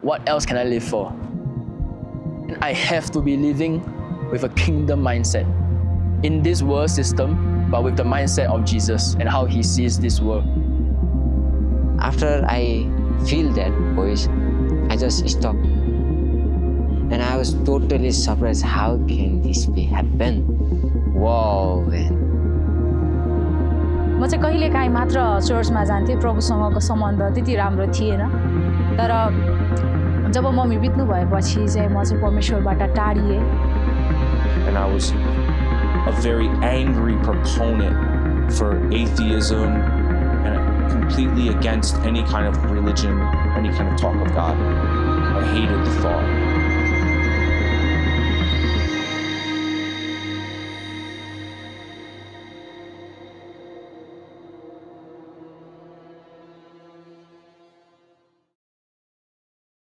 what else can I live for? And I have to be living with a kingdom mindset in this world system, but with the mindset of Jesus and how he sees this world. After I feel that voice, I just stopped. And I was totally surprised, how can this be happen? Wow, man. म चाहिँ कहिलेकाहीँ मात्र चर्चमा जान्थेँ, प्रभुसँगको सम्बन्ध त्यति राम्रो थिएन। तर जब मम्मी बित्नु भएपछि चाहिँ म चाहिँ परमेश्वरबाट टाढिएँ। And I was a very angry proponent for atheism and completely against any kind of religion, any kind of talk of God. I hated the thought.